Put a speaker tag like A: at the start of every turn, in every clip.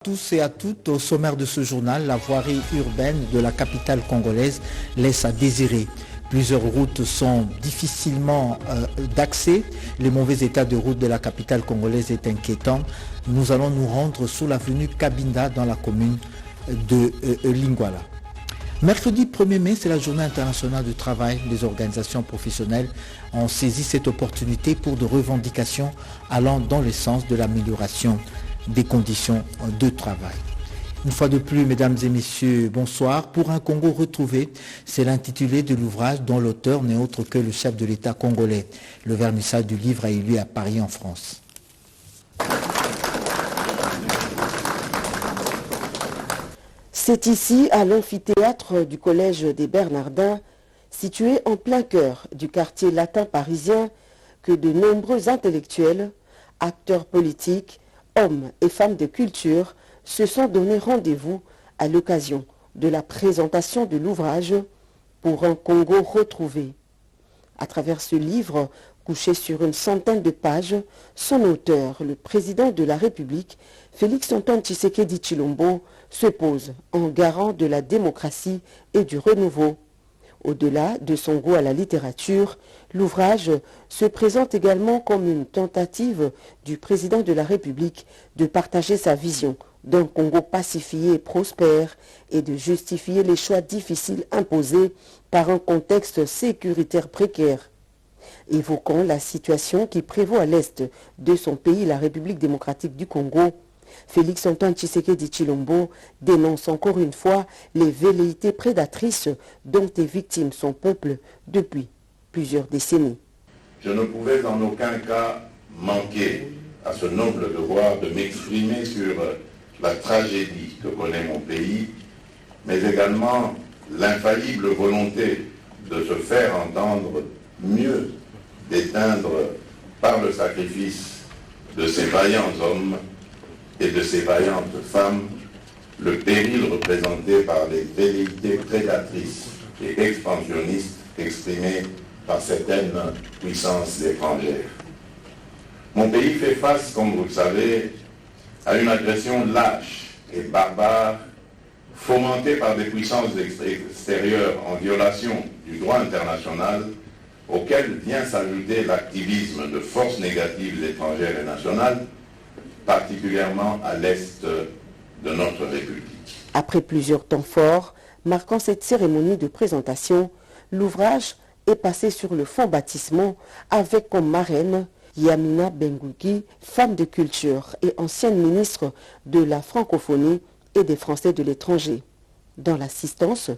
A: Tous et à toutes, au sommaire de ce journal, la voirie urbaine de la capitale congolaise laisse à désirer. Plusieurs routes sont difficilement d'accès. Le mauvais état de route de la capitale congolaise est inquiétant. Nous allons nous rendre sous l'avenue Kabinda dans la commune de Lingwala. Mercredi 1er mai, c'est la journée internationale du travail. Les organisations professionnelles ont saisi cette opportunité pour des revendications allant dans le sens de l'amélioration des conditions de travail. Une fois de plus, mesdames et messieurs, bonsoir. Pour un Congo retrouvé, c'est l'intitulé de l'ouvrage dont l'auteur n'est autre que le chef de l'État congolais. Le vernissage du livre a eu lieu à Paris, en France.
B: C'est ici, à l'amphithéâtre du Collège des Bernardins, situé en plein cœur du quartier latin parisien, que de nombreux intellectuels, acteurs politiques, hommes et femmes de culture se sont donné rendez-vous à l'occasion de la présentation de l'ouvrage Pour un Congo retrouvé. À travers ce livre, couché sur une centaine de pages, son auteur, le président de la République, Félix-Antoine Tshisekedi Tshilombo, se pose en garant de la démocratie et du renouveau. Au-delà de son goût à la littérature, l'ouvrage se présente également comme une tentative du président de la République de partager sa vision d'un Congo pacifié et prospère et de justifier les choix difficiles imposés par un contexte sécuritaire précaire. Évoquant la situation qui prévaut à l'est de son pays, la République démocratique du Congo, Félix-Antoine Tshisekedi Tshilombo dénonce encore une fois les velléités prédatrices dont est victime son peuple depuis plusieurs décennies.
C: Je ne pouvais en aucun cas manquer à ce noble devoir de m'exprimer sur la tragédie que connaît mon pays, mais également l'infaillible volonté de se faire entendre mieux, d'éteindre par le sacrifice de ces vaillants hommes et de ces vaillantes femmes le péril représenté par les velléités prédatrices et expansionnistes exprimées par certaines puissances étrangères. Mon pays fait face, comme vous le savez, à une agression lâche et barbare fomentée par des puissances extérieures en violation du droit international, auquel vient s'ajouter l'activisme de forces négatives étrangères et nationales, particulièrement à l'est de notre République.
B: Après plusieurs temps forts, marquant cette cérémonie de présentation, l'ouvrage est passé sur le fond baptismant avec comme marraine Yamina Benguigui, femme de culture et ancienne ministre de la francophonie et des Français de l'étranger. Dans l'assistance,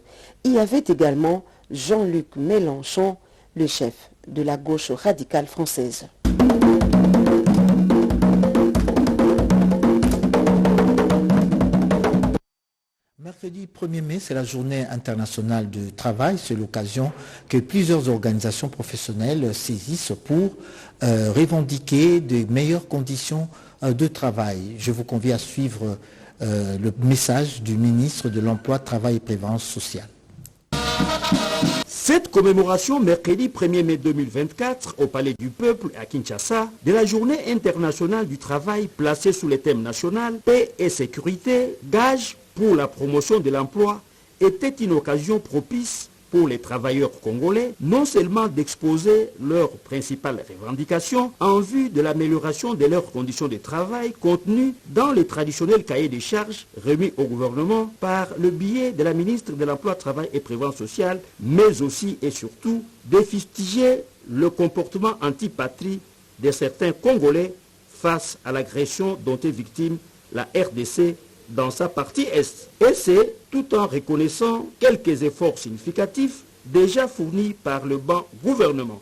B: il y avait également Jean-Luc Mélenchon, le chef de la gauche radicale française.
A: Mercredi 1er mai, c'est la journée internationale du travail. C'est l'occasion que plusieurs organisations professionnelles saisissent pour revendiquer de meilleures conditions de travail. Je vous convie à suivre le message du ministre de l'Emploi, Travail et Prévoyance sociale.
D: Cette commémoration, mercredi 1er mai 2024, au Palais du Peuple à Kinshasa, de la journée internationale du travail placée sous le thème national, paix et sécurité, gage pour la promotion de l'emploi, était une occasion propice pour les travailleurs congolais, non seulement d'exposer leurs principales revendications en vue de l'amélioration de leurs conditions de travail contenues dans le traditionnel cahier des charges remis au gouvernement par le biais de la ministre de l'Emploi, Travail et Prévoyance sociale, mais aussi et surtout de fustiger le comportement antipatrie de certains Congolais face à l'agression dont est victime la RDC dans sa partie Est. Et c'est tout en reconnaissant quelques efforts significatifs déjà fournis par le banc gouvernement.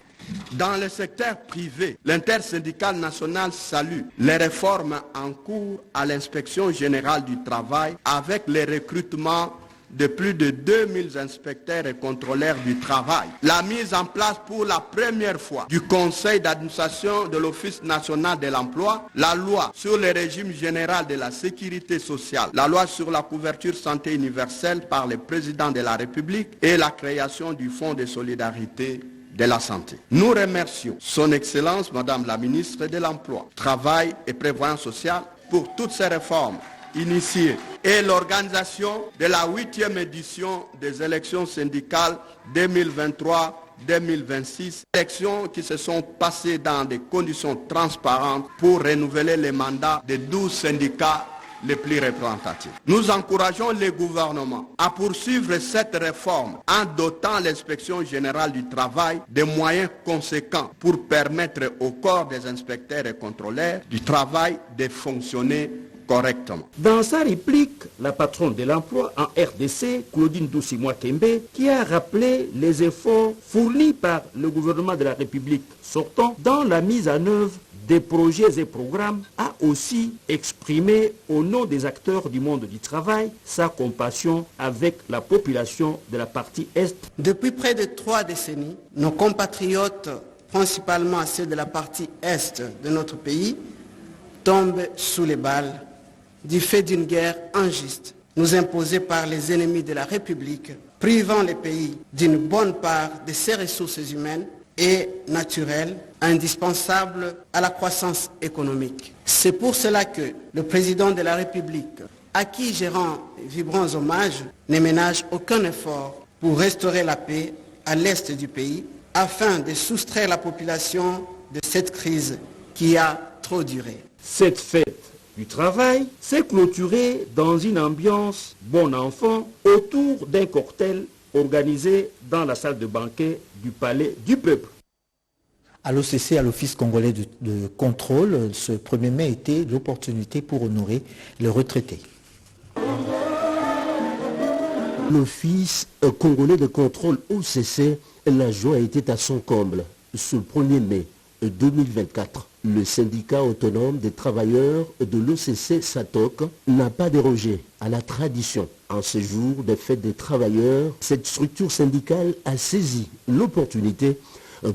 E: Dans le secteur privé, l'intersyndicale nationale salue les réformes en cours à l'inspection générale du travail avec les recrutements de plus de 2000 inspecteurs et contrôleurs du travail. La mise en place pour la première fois du conseil d'administration de l'Office national de l'emploi, la loi sur le régime général de la sécurité sociale, la loi sur la couverture santé universelle par le président de la République et la création du Fonds de solidarité de la santé. Nous remercions son Excellence, Madame la Ministre de l'Emploi, Travail et Prévoyance sociale pour toutes ces réformes initiée et l'organisation de la 8e édition des élections syndicales 2023-2026, élections qui se sont passées dans des conditions transparentes pour renouveler les mandats de 12 syndicats les plus représentatifs. Nous encourageons les gouvernements à poursuivre cette réforme en dotant l'inspection générale du travail de moyens conséquents pour permettre au corps des inspecteurs et contrôleurs du travail de fonctionner correctement.
D: Dans sa réplique, la patronne de l'emploi en RDC, Claudine Doucimois-Kembe, qui a rappelé les efforts fournis par le gouvernement de la République sortant dans la mise en œuvre des projets et programmes, a aussi exprimé au nom des acteurs du monde du travail sa compassion avec la population de la partie Est.
F: Depuis près de 3 décennies, nos compatriotes, principalement ceux de la partie Est de notre pays, tombent sous les balles du fait d'une guerre injuste nous imposée par les ennemis de la République, privant les pays d'une bonne part de ses ressources humaines et naturelles indispensables à la croissance économique. C'est pour cela que le président de la République, à qui je rends vibrants hommages, ne ménage aucun effort pour restaurer la paix à l'est du pays afin de soustraire la population de cette crise qui a trop duré.
D: Cette fête du travail s'est clôturée dans une ambiance bon enfant autour d'un cocktail organisé dans la salle de banquet du Palais du Peuple.
A: À l'OCC, à l'Office congolais de contrôle, ce 1er mai était l'opportunité pour honorer les retraités.
G: L'Office congolais de contrôle OCC, la joie était à son comble. Ce 1er mai 2024, le syndicat autonome des travailleurs de l'OCC SATOC n'a pas dérogé à la tradition. En ce jour des fêtes des travailleurs, cette structure syndicale a saisi l'opportunité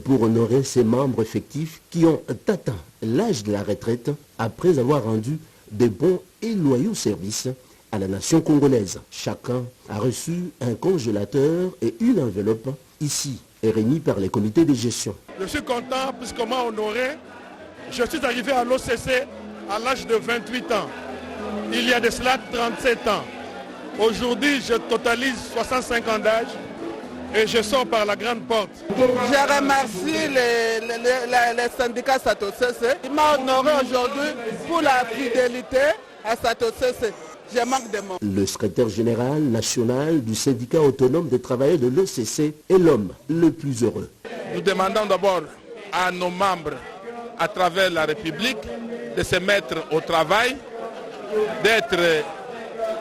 G: pour honorer ses membres effectifs qui ont atteint l'âge de la retraite après avoir rendu des bons et loyaux services à la nation congolaise. Chacun a reçu un congélateur et une enveloppe ici est remis par les comités de gestion.
H: Je suis content puisqu'on m'a honoré. Je suis arrivé à l'OCC à l'âge de 28 ans. Il y a de cela 37 ans. Aujourd'hui, je totalise 65 ans d'âge et je sors par la grande porte.
I: Je remercie les syndicats SATOCC. Il m'a honoré aujourd'hui pour la fidélité à SATOCC. Je manque de mots.
G: Le secrétaire général national du syndicat autonome des travailleurs de l'OCC est l'homme le plus heureux.
H: Nous demandons d'abord à nos membres à travers la République de se mettre au travail, d'être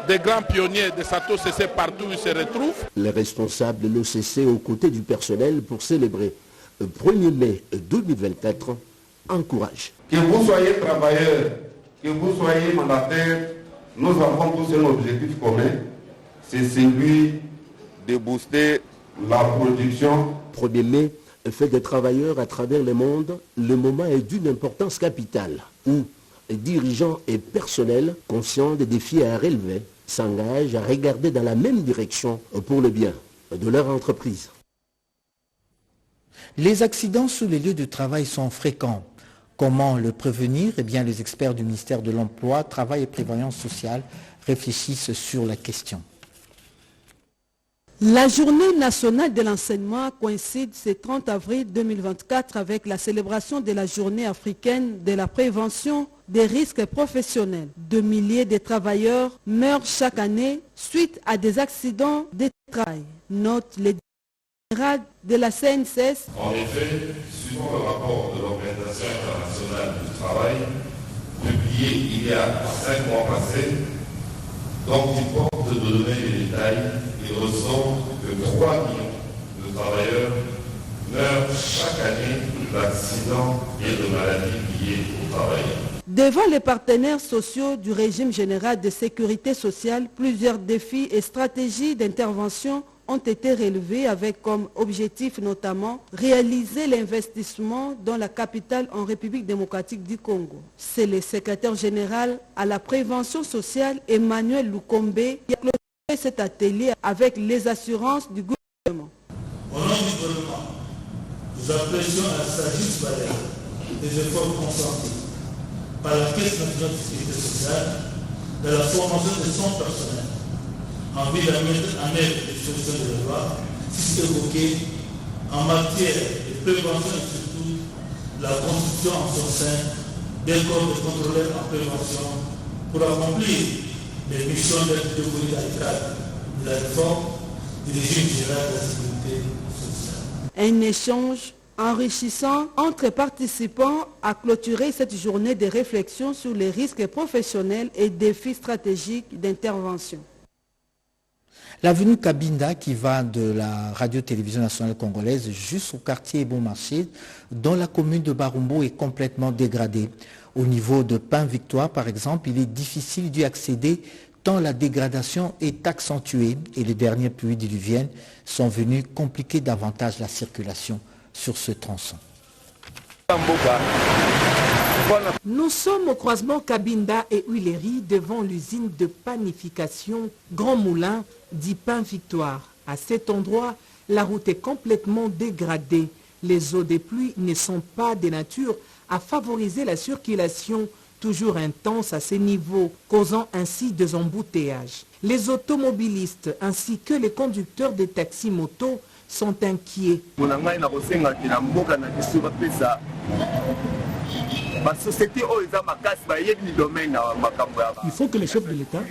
H: des grands pionniers de SATOCC partout où ils se retrouvent.
G: Les responsables de l'OCC aux côtés du personnel pour célébrer le 1er mai 2024 encouragent.
J: Que vous soyez travailleurs, que vous soyez mandataires, nous avons tous un objectif commun, c'est celui de booster la production.
G: 1er mai, fait des travailleurs à travers le monde, le moment est d'une importance capitale, où dirigeants et personnels conscients des défis à relever s'engagent à regarder dans la même direction pour le bien de leur entreprise.
A: Les accidents sous les lieux de travail sont fréquents. Comment le prévenir? Eh bien, les experts du ministère de l'Emploi, Travail et Prévoyance sociale réfléchissent sur la question.
K: La journée nationale de l'enseignement coïncide ce 30 avril 2024 avec la célébration de la journée africaine de la prévention des risques professionnels. De milliers de travailleurs meurent chaque année suite à des accidents de travail. Note les général de la CNCS.
L: En effet, suivant le rapport de l'Organisation internationale du travail, publié il y a 5 mois passés, dont il porte de donner les détails, il ressort que 3 millions de travailleurs meurent chaque année d'accidents et de maladies liées au travail.
K: Devant les partenaires sociaux du régime général de sécurité sociale, plusieurs défis et stratégies d'intervention ont été relevés avec comme objectif notamment réaliser l'investissement dans la capitale en République démocratique du Congo. C'est le secrétaire général à la prévention sociale Emmanuel Lukombe qui a clôturé cet atelier avec les assurances du gouvernement.
M: Au nom du gouvernement, nous apprécions à sa juste valeur des efforts consentis par la Caisse nationale de sécurité sociale de la formation de son personnel en vue de mettre en œuvre les dispositions de la loi, si évoquées en matière de prévention et surtout la constitution en son sein d'un corps de contrôleurs en prévention pour accomplir les missions d'être dévolues dans le cadre de la réforme du régime général de la sécurité sociale.
K: Un échange enrichissant entre participants a clôturé cette journée de réflexion sur les risques professionnels et défis stratégiques d'intervention.
A: L'avenue Cabinda, qui va de la radio-télévision nationale congolaise jusqu'au quartier Bon Marché, dans la commune de Barumbo, est complètement dégradée. Au niveau de Pain-Victoire, par exemple, il est difficile d'y accéder tant la dégradation est accentuée et les dernières pluies diluviennes sont venues compliquer davantage la circulation sur ce tronçon.
N: Nous sommes au croisement Cabinda et Huilerie devant l'usine de panification Grand Moulin dit Pain-Victoire. À cet endroit, la route est complètement dégradée. Les eaux des pluies ne sont pas de nature à favoriser la circulation toujours intense à ces niveaux, causant ainsi des embouteillages. Les automobilistes ainsi que les conducteurs de taxis-motos sont inquiets.
O: Il faut que les chefs de l'État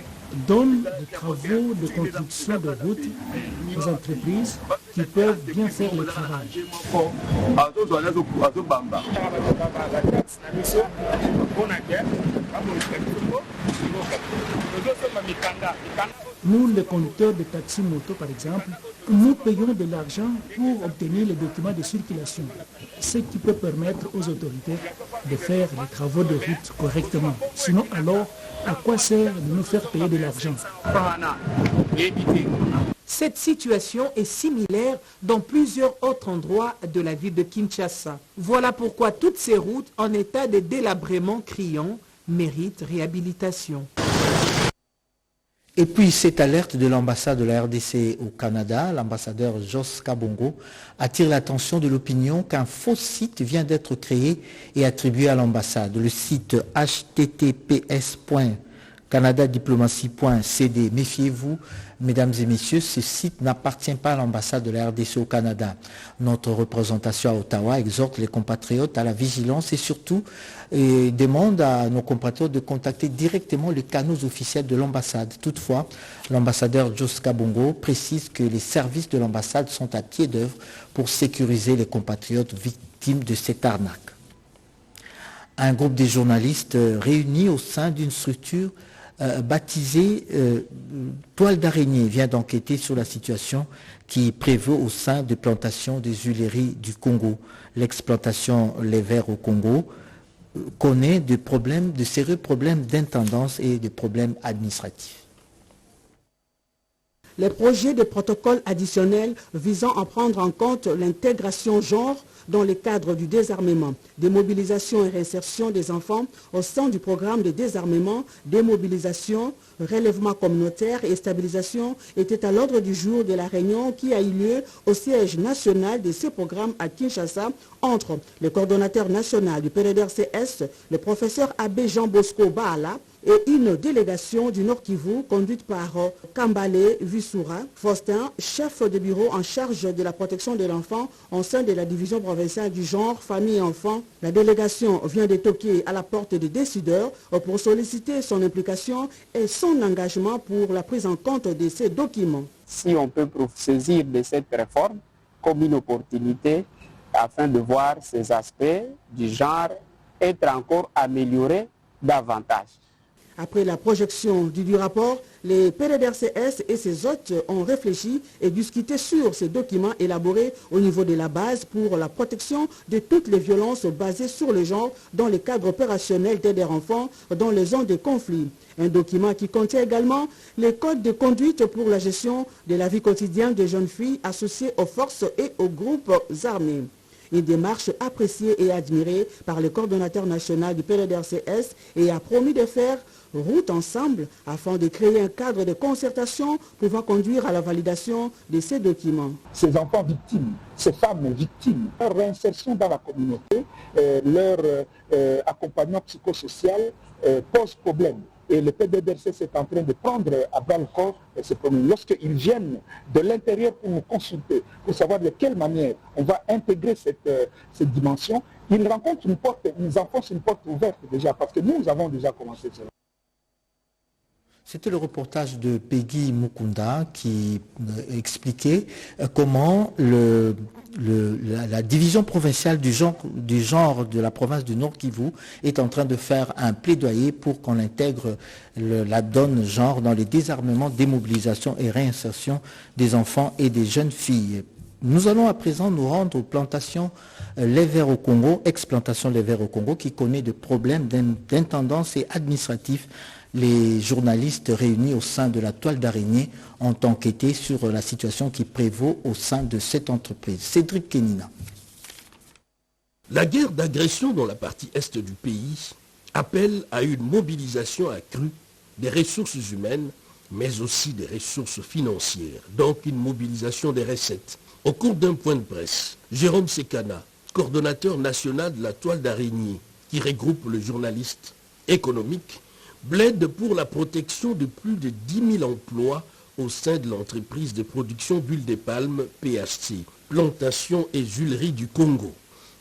O: donnent des travaux de construction de routes aux entreprises qui peuvent bien faire le travail. Nous, les conducteurs de taxis-motos, par exemple, nous payons de l'argent pour obtenir les documents de circulation, ce qui peut permettre aux autorités de faire les travaux de route correctement. Sinon, alors, à quoi sert de nous faire payer de l'argent?
N: Cette situation est similaire dans plusieurs autres endroits de la ville de Kinshasa. Voilà pourquoi toutes ces routes en état de délabrement criant méritent réhabilitation.
A: Et puis cette alerte de l'ambassade de la RDC au Canada, l'ambassadeur Jos Kabongo, attire l'attention de l'opinion qu'un faux site vient d'être créé et attribué à l'ambassade. Le site https://canadadiplomatie.cd. Méfiez-vous, mesdames et messieurs, ce site n'appartient pas à l'ambassade de la RDC au Canada. Notre représentation à Ottawa exhorte les compatriotes à la vigilance et surtout demande à nos compatriotes de contacter directement les canaux officiels de l'ambassade. Toutefois, l'ambassadeur Jos Kabongo précise que les services de l'ambassade sont à pied d'œuvre pour sécuriser les compatriotes victimes de cette arnaque. Un groupe de journalistes réunis au sein d'une structure baptisée Toile d'araignée vient d'enquêter sur la situation qui prévaut au sein des plantations des huileries du Congo. L'exploitation Les Verts au Congo connaît de sérieux problèmes d'intendance et de problèmes administratifs.
K: Les projets de protocole additionnels visant à prendre en compte l'intégration genre dans le cadre du désarmement, démobilisation et réinsertion des enfants au sein du programme de désarmement, démobilisation, relèvement communautaire et stabilisation étaient à l'ordre du jour de la réunion qui a eu lieu au siège national de ce programme à Kinshasa entre le coordonnateur national du PDDRCS, le professeur Abbé Jean Bosco Baala, et une délégation du Nord Kivu conduite par Kambale Vissoura Faustin, chef de bureau en charge de la protection de l'enfant au sein de la division provinciale du genre, famille et enfants. La délégation vient de toquer à la porte des décideurs pour solliciter son implication et son engagement pour la prise en compte de ces documents.
P: Si on peut saisir de cette réforme comme une opportunité afin de voir ces aspects du genre être encore améliorés davantage.
K: Après la projection du rapport, les PDDRCS et ses hôtes ont réfléchi et discuté sur ces documents élaborés au niveau de la base pour la protection de toutes les violences basées sur le genre dans le cadre opérationnel d'aide aux enfants dans les zones de conflit. Un document qui contient également les codes de conduite pour la gestion de la vie quotidienne des jeunes filles associées aux forces et aux groupes armés. Une démarche appréciée et admirée par le coordonnateur national du PDDRCS et a promis de faire route ensemble afin de créer un cadre de concertation pouvant conduire à la validation de ces documents.
Q: Ces enfants victimes, ces femmes victimes, leur réinsertion dans la communauté, leur accompagnement psychosocial pose problème. Et le PDDRC est en train de prendre à bras le corps ces problèmes. Lorsqu'ils viennent de l'intérieur pour nous consulter, pour savoir de quelle manière on va intégrer cette dimension, ils rencontrent une porte, ils enfoncent une porte ouverte déjà, parce que nous avons déjà commencé cela.
A: C'était le reportage de Peggy Mukunda qui expliquait comment la division provinciale du genre de la province du Nord Kivu est en train de faire un plaidoyer pour qu'on intègre la donne genre dans les désarmements, démobilisation et réinsertion des enfants et des jeunes filles. Nous allons à présent nous rendre aux plantations Les Verts au Congo, ex-plantation Les Verts au Congo, qui connaît des problèmes d'intendance et administratifs. Les journalistes réunis au sein de la toile d'araignée ont enquêté sur la situation qui prévaut au sein de cette entreprise. Cédric Kenina.
R: La guerre d'agression dans la partie est du pays appelle à une mobilisation accrue des ressources humaines, mais aussi des ressources financières, donc une mobilisation des recettes. Au cours d'un point de presse, Jérôme Sekana, coordonnateur national de la toile d'araignée, qui regroupe le journaliste économique, plaide pour la protection de plus de 10 000 emplois au sein de l'entreprise de production d'huile de palme PHC, Plantation et Huilerie du Congo,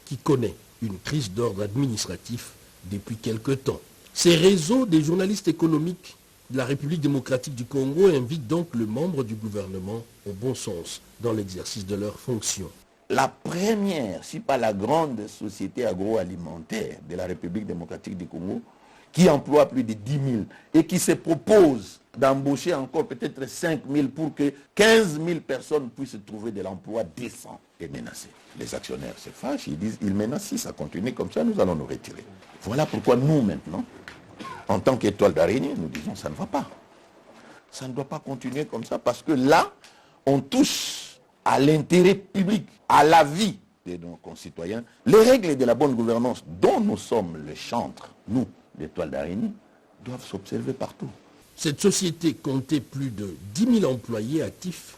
R: qui connaît une crise d'ordre administratif depuis quelque temps. Ces réseaux des journalistes économiques de la République démocratique du Congo invitent donc le membre du gouvernement au bon sens dans l'exercice de leurs fonctions.
S: La première, si pas la grande société agroalimentaire de la République démocratique du Congo, qui emploie plus de 10 000 et qui se propose d'embaucher encore peut-être 5 000 pour que 15 000 personnes puissent trouver de l'emploi décent, est menacée. Les actionnaires se fâchent, ils disent, ils menacent, si ça continue comme ça, nous allons nous retirer. Voilà pourquoi nous maintenant, en tant qu'étoile d'araignée, nous disons, ça ne va pas. Ça ne doit pas continuer comme ça, parce que là, on touche à l'intérêt public, à la vie de nos concitoyens. Les règles de la bonne gouvernance dont nous sommes le chantre, nous, l'étoile d'araignée, doivent s'observer partout.
R: Cette société comptait plus de 10 000 employés actifs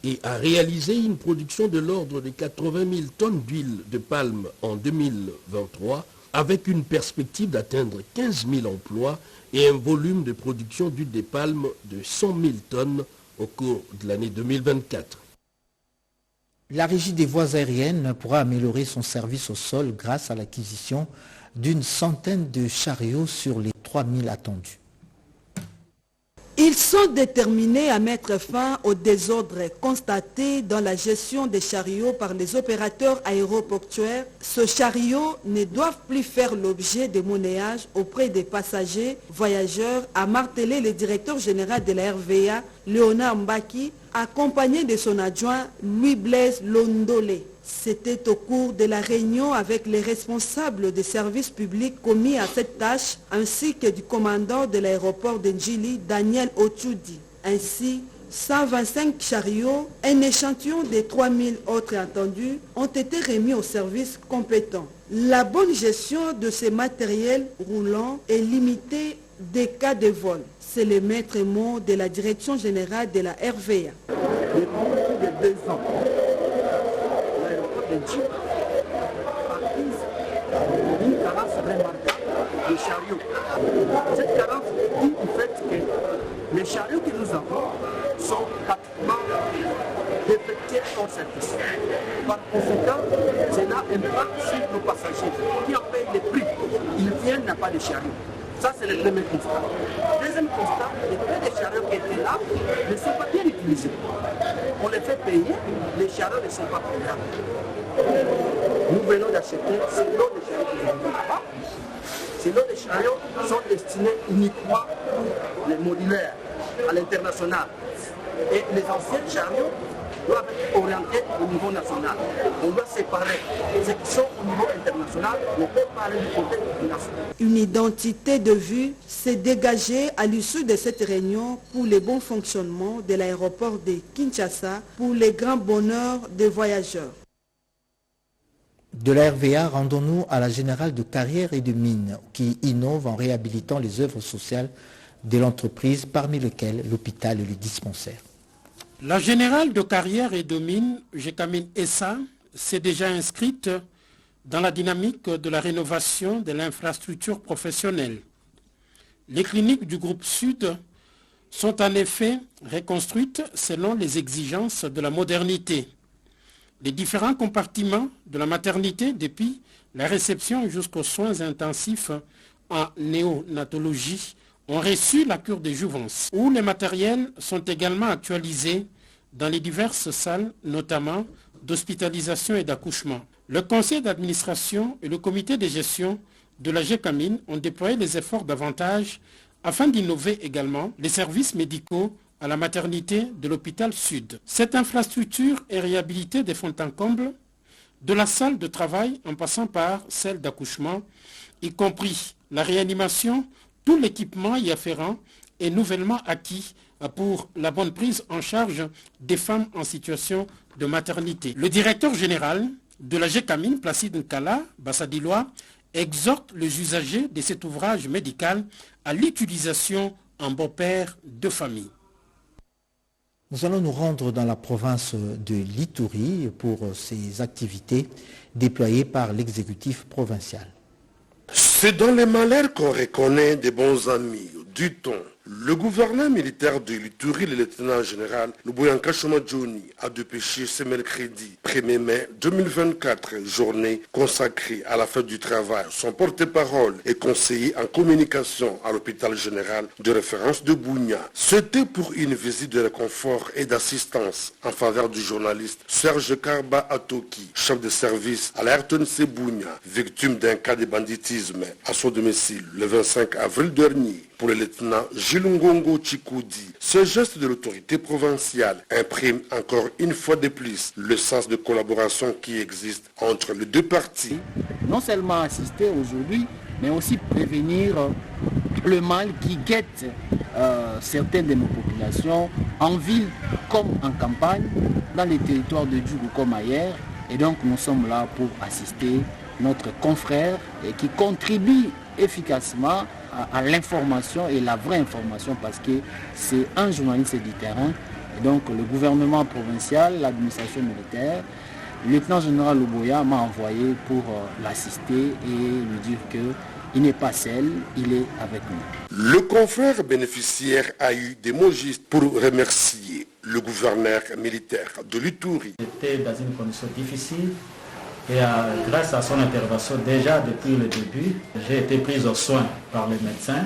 R: et a réalisé une production de l'ordre de 80 000 tonnes d'huile de palme en 2023, avec une perspective d'atteindre 15 000 emplois et un volume de production d'huile de palme de 100 000 tonnes au cours de l'année 2024.
A: La Régie des voies aériennes pourra améliorer son service au sol grâce à l'acquisition d'une centaine de chariots sur les 3000 attendus.
K: Ils sont déterminés à mettre fin au désordre constaté dans la gestion des chariots par les opérateurs aéroportuaires. Ces chariots ne doivent plus faire l'objet de monnayage auprès des passagers, voyageurs, a martelé le directeur général de la RVA, Léonard Mbaki, accompagné de son adjoint Louis-Blaise Londolé. C'était au cours de la réunion avec les responsables des services publics commis à cette tâche, ainsi que du commandant de l'aéroport de Njili, Daniel Ochoudi. Ainsi, 125 chariots, un échantillon des 3000 autres attendus, ont été remis aux services compétents. La bonne gestion de ces matériels roulants est limitée des cas de vol. C'est le maître mot de la direction générale de la RVA.
Q: Depuis 2 ans, une carence remarquable de chariots. Cette carence dit du fait que les chariots que nous avons sont pratiquement défectés en service. Par conséquent, cela impacte sur nos passagers qui en payent les prix. Ils viennent, n'a pas de chariots. Ça, c'est le premier constat. Deuxième constat, les peu de chariots qui étaient là ne sont pas bien utilisés. On les fait payer, les chariots ne sont pas payables. Nous venons d'acheter ces lots de chariots que nous avons là-bas. Ces lots de chariots sont destinés uniquement les modulaires à l'international. Et les anciens chariots doivent être orientés au niveau national. On doit séparer ceux qui sont au niveau international, on peut parler du côté national.
K: Une identité de vue s'est dégagée à l'issue de cette réunion pour le bon fonctionnement de l'aéroport de Kinshasa pour les grands bonheurs des voyageurs.
A: De la RVA, rendons-nous à la Générale de Carrières et de Mines qui innove en réhabilitant les œuvres sociales de l'entreprise, parmi lesquelles l'hôpital et le dispensaire.
T: La Générale de Carrières et de Mines, Gécamine SA, s'est déjà inscrite dans la dynamique de la rénovation de l'infrastructure professionnelle. Les cliniques du groupe Sud sont en effet reconstruites selon les exigences de la modernité. Les différents compartiments de la maternité, depuis la réception jusqu'aux soins intensifs en néonatologie, ont reçu la cure de jouvence, où les matériels sont également actualisés dans les diverses salles, notamment d'hospitalisation et d'accouchement. Le conseil d'administration et le comité de gestion de la GECAMIN ont déployé les efforts davantage afin d'innover également les services médicaux à la maternité de l'hôpital Sud. Cette infrastructure est réhabilitée de fond en comble, de la salle de travail en passant par celle d'accouchement, y compris la réanimation, tout l'équipement y afférent est nouvellement acquis pour la bonne prise en charge des femmes en situation de maternité. Le directeur général de la GECAMIN, Placide Nkala Bassadiloa, exhorte les usagers de cet ouvrage médical à l'utilisation en bon père de famille.
A: Nous allons nous rendre dans la province de l'Ituri pour ces activités déployées par l'exécutif provincial.
U: C'est dans les malheurs qu'on reconnaît des bons amis, du ton. Le gouverneur militaire de l'Ituri, le lieutenant général Luboyanka Johnny, a dépêché ce mercredi 1er mai 2024, journée consacrée à la fête du travail. Son porte-parole et conseiller en communication à l'hôpital général de référence de Bunia. C'était pour une visite de réconfort et d'assistance en faveur du journaliste Serge Karba Atoki, chef de service à la RTNC Bunia, victime d'un cas de banditisme à son domicile le 25 avril dernier. Pour le lieutenant Gilungongo Chikoudi, ce geste de l'autorité provinciale imprime encore une fois de plus le sens de collaboration qui existe entre les deux parties.
V: Non seulement assister aujourd'hui, mais aussi prévenir le mal qui guette certaines de nos populations en ville comme en campagne, dans les territoires de Djougou comme ailleurs. Et donc nous sommes là pour assister notre confrère et qui contribue efficacement à l'information et la vraie information parce que c'est un journaliste du terrain. Et donc le gouvernement provincial, l'administration militaire, le lieutenant général Luboya m'a envoyé pour l'assister et lui dire qu'il n'est pas seul, il est avec nous.
U: Le confrère bénéficiaire a eu des mots justes pour remercier le gouverneur militaire de l'Ituri.
W: J'étais dans une condition difficile. Et grâce à son intervention, déjà depuis le début, j'ai été prise au soin par les médecins.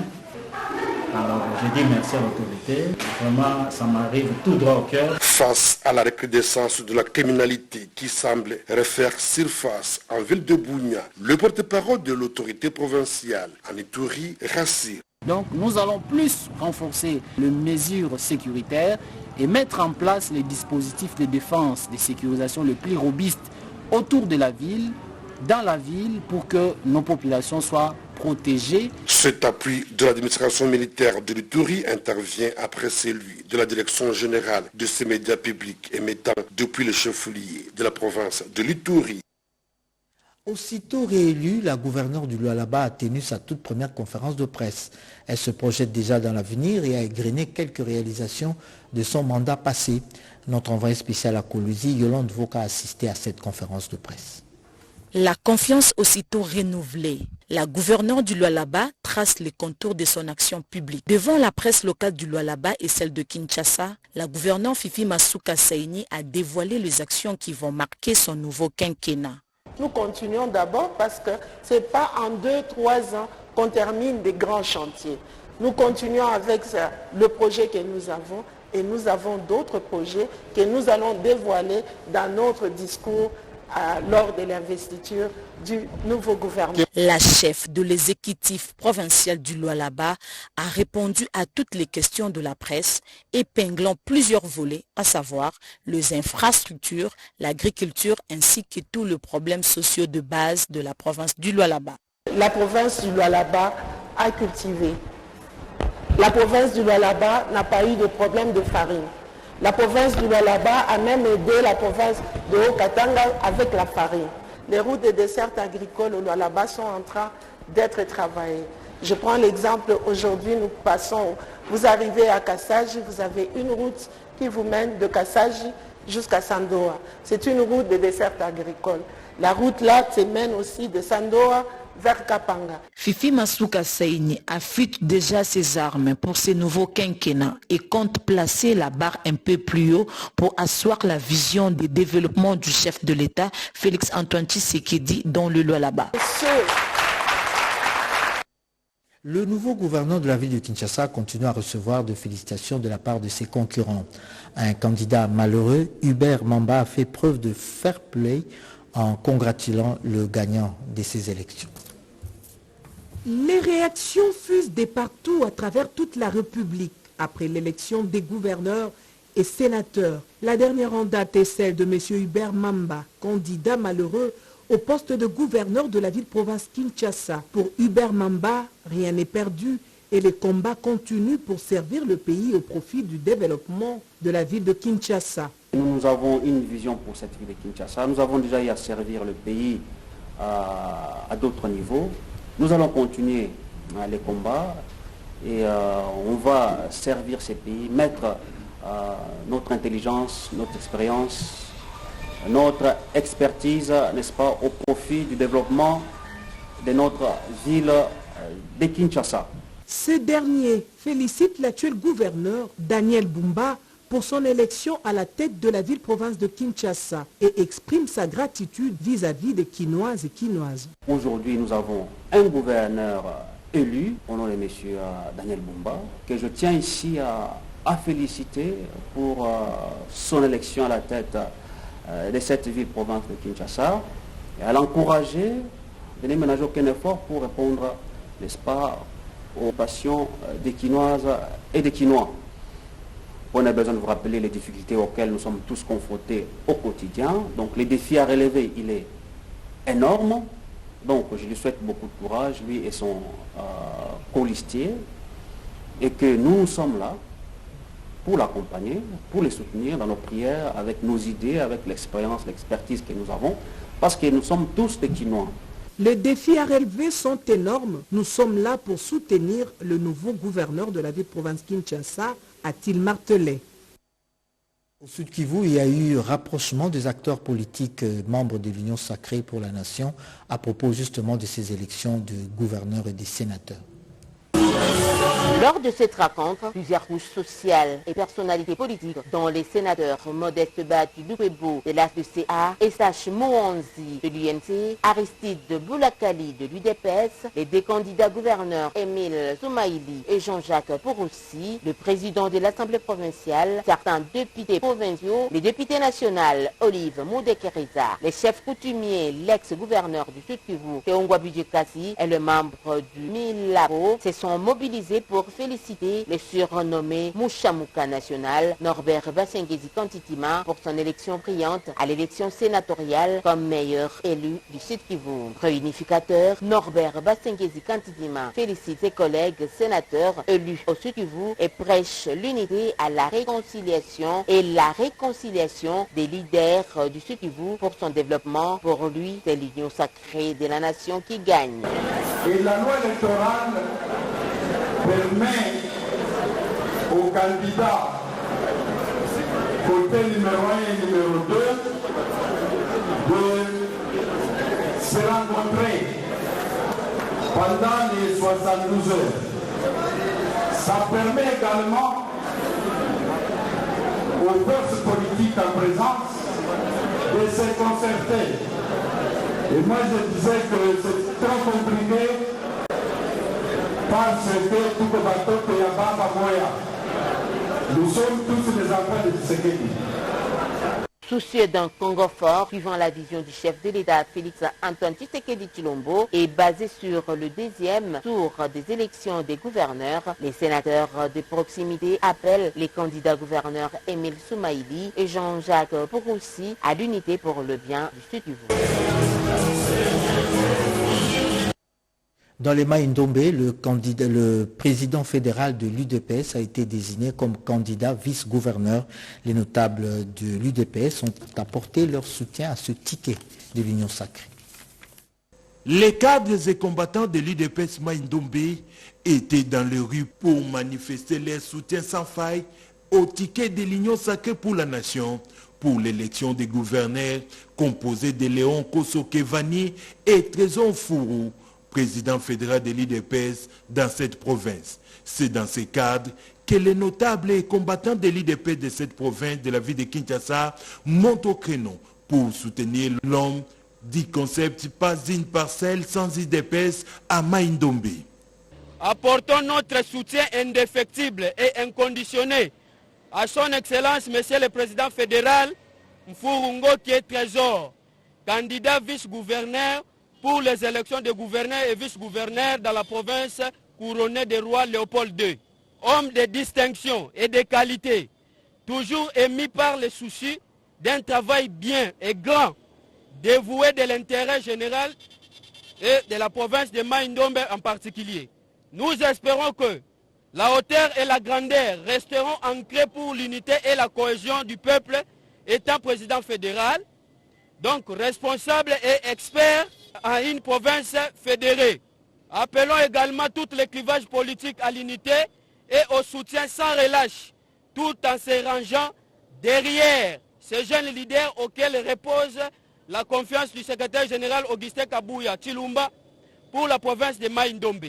W: Alors je dis merci à l'autorité. Vraiment, ça m'arrive tout droit au cœur.
U: Face à la recrudescence de la criminalité qui semble refaire surface en ville de Bunia, le porte-parole de l'autorité provinciale en Ituri rassure.
V: Donc nous allons plus renforcer les mesures sécuritaires et mettre en place les dispositifs de défense, de sécurisation les plus robustes autour de la ville, dans la ville, pour que nos populations soient protégées.
U: Cet appui de l'administration militaire de l'Ituri intervient après celui de la direction générale de ces médias publics émettant depuis le chef-lieu de la province de l'Ituri.
A: Aussitôt réélue, la gouverneure du Lualaba a tenu sa toute première conférence de presse. Elle se projette déjà dans l'avenir et a égrené quelques réalisations de son mandat passé. Notre envoyé spécial à Colosi, Yolande Voka, a assisté à cette conférence de presse.
X: La confiance aussitôt renouvelée. La gouverneure du Lualaba trace les contours de son action publique. Devant la presse locale du Lualaba et celle de Kinshasa, la gouverneure Fifi Masuka Saini a dévoilé les actions qui vont marquer son nouveau quinquennat.
Y: Nous continuons d'abord parce que ce n'est pas en 2-3 ans qu'on termine des grands chantiers. Nous continuons avec le projet que nous avons et nous avons d'autres projets que nous allons dévoiler dans notre discours lors de l'investiture du nouveau gouvernement.
X: La chef de l'exécutif provincial du Lualaba a répondu à toutes les questions de la presse, épinglant plusieurs volets, à savoir les infrastructures, l'agriculture ainsi que tous les problèmes sociaux de base de la province du Lualaba.
Y: La province du Lualaba a cultivé. La province du Lualaba n'a pas eu de problème de farine. La province du Lualaba a même aidé la province de Haut-Katanga avec la farine. Les routes de dessert agricole au Lualaba sont en train d'être travaillées. Je prends l'exemple, aujourd'hui nous passons, vous arrivez à Kassaji, vous avez une route qui vous mène de Kassaji jusqu'à Sandoa. C'est une route de dessert agricole. La route là te mène aussi de Sandoa vers Kapanga.
B: Fifi Masuka Saini affûte déjà ses armes pour ses nouveaux quinquennats et compte placer la barre un peu plus haut pour asseoir la vision de développement du chef de l'État, Félix Antoine Tshisekedi, dans le Lualaba.
A: Le nouveau gouverneur de la ville de Kinshasa continue à recevoir de félicitations de la part de ses concurrents. Un candidat malheureux, Hubert Mamba, a fait preuve de fair play en congratulant le gagnant de ces élections.
N: Les réactions fusent de partout à travers toute la République après l'élection des gouverneurs et sénateurs. La dernière en date est celle de M. Hubert Mamba, candidat malheureux au poste de gouverneur de la ville-province Kinshasa. Pour Hubert Mamba, rien n'est perdu et les combats continuent pour servir le pays au profit du développement de la ville de Kinshasa.
V: Nous avons une vision pour cette ville de Kinshasa. Nous avons déjà eu à servir le pays à d'autres niveaux. Nous allons continuer les combats et on va servir ces pays, mettre notre intelligence, notre expérience, notre expertise, n'est-ce pas, au profit du développement de notre ville de Kinshasa.
N: Ce dernier félicite l'actuel gouverneur Daniel Bumba pour son élection à la tête de la ville-province de Kinshasa et exprime sa gratitude vis-à-vis des Kinoises et Kinoises.
V: Aujourd'hui, nous avons un gouverneur élu, au nom de M. Daniel Bumba, que je tiens ici à féliciter pour son élection à la tête de cette ville-province de Kinshasa et à l'encourager de ne ménager aucun effort pour répondre, n'est-ce pas, aux passions des Kinoises et des Kinois. On a besoin de vous rappeler les difficultés auxquelles nous sommes tous confrontés au quotidien. Donc les défis à relever, il est énorme. Donc je lui souhaite beaucoup de courage, lui et son colistier, et que nous sommes là pour l'accompagner, pour les soutenir dans nos prières, avec nos idées, avec l'expérience, l'expertise que nous avons, parce que nous sommes tous des Kinois.
N: Les défis à relever sont énormes. Nous sommes là pour soutenir le nouveau gouverneur de la ville-province Kinshasa, a-t-il martelé.
A: Au Sud Kivu, il y a eu rapprochement des acteurs politiques membres de l'Union sacrée pour la nation à propos justement de ces élections de gouverneurs et de sénateurs.
C: Lors de cette rencontre, plusieurs couches sociales et personnalités politiques, dont les sénateurs Modeste Bati Lupebo de l'AFCA, Estache Mouanzi de l'UNC, Aristide Boulakali de l'UDPS, les deux candidats gouverneurs Émile Soumaïli et Jean-Jacques Pouroussi, le président de l'Assemblée provinciale, certains députés provinciaux, les députés nationaux Olive Moudekereza, les chefs coutumiers, l'ex-gouverneur du Sud Kivu, Teongwa Budjekasi et le membre du Milabo se sont mobilisés pour féliciter le surnommé Mouchamouka national Norbert Bassengezi Kantitima pour son élection brillante à l'élection sénatoriale comme meilleur élu du Sud Kivu. Réunificateur, Norbert Bassengezi Kantitima félicite ses collègues sénateurs élus au Sud Kivu et prêche l'unité à la réconciliation et la réconciliation des leaders du Sud Kivu pour son développement. Pour lui, c'est l'union sacrée de la nation qui gagne.
D: Et la loi électorale permet aux candidats côté numéro 1 et numéro 2 de se rencontrer pendant les 72 heures. Ça permet également aux forces politiques en présence de se concerter. Et moi je disais que c'est très compliqué parce que tout le bateau que Yababa Moya, nous sommes tous des enfants de Tshisekedi.
C: Soucieux d'un Congo fort, suivant la vision du chef de l'État Félix Antoine Tshisekedi Tshilombo, et basé sur le deuxième tour des élections des gouverneurs, les sénateurs de proximité appellent les candidats gouverneurs Émile Soumaïli et Jean-Jacques Pouroussi à l'unité pour le bien du Sud Kivu.
A: Dans les Maïndombe, le président fédéral de l'UDPS a été désigné comme candidat vice-gouverneur. Les notables de l'UDPS ont apporté leur soutien à ce ticket de l'Union sacrée.
E: Les cadres et combattants de l'UDPS Maïndombe étaient dans les rues pour manifester leur soutien sans faille au ticket de l'Union sacrée pour la nation pour l'élection des gouverneurs composée de Léon Kosokevani et Trésor Fourou président fédéral de l'IDPS dans cette province. C'est dans ce cadre que les notables et combattants de l'IDPS de cette province de la ville de Kinshasa montent au créneau pour soutenir l'homme du concept « Pas une parcelle sans IDPS » à Maïndombe.
F: Apportons notre soutien indéfectible et inconditionné à son Excellence, Monsieur le Président fédéral, Mfurungo qui est trésor, candidat vice-gouverneur pour les élections de gouverneur et vice-gouverneur dans la province couronnée des rois Léopold II. Homme de distinction et de qualité, toujours émis par les soucis d'un travail bien et grand, dévoué de l'intérêt général et de la province de Maïndombe en particulier. Nous espérons que la hauteur et la grandeur resteront ancrées pour l'unité et la cohésion du peuple, étant président fédéral, donc responsable et expert à une province fédérée. Appelons également tout le clivage politique à l'unité et au soutien sans relâche, tout en se rangeant derrière ces jeunes leaders auxquels repose la confiance du secrétaire général Augustin Kabouya Chilumba pour la province de Maïndombe.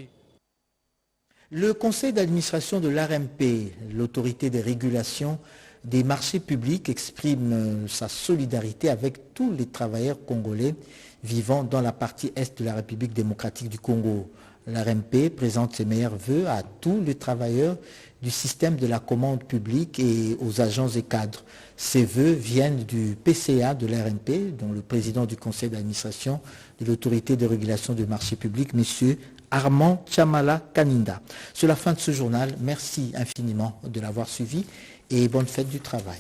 A: Le conseil d'administration de l'ARMP, l'autorité de régulation des marchés publics, exprime sa solidarité avec tous les travailleurs congolais vivant dans la partie est de la République démocratique du Congo. L'ARMP présente ses meilleurs vœux à tous les travailleurs du système de la commande publique et aux agents et cadres. Ces vœux viennent du PCA de l'ARMP, dont le président du conseil d'administration de l'autorité de régulation des marchés publics, M. Armand Chamala Kaninda. C'est la fin de ce journal. Merci infiniment de l'avoir suivi et bonne fête du travail.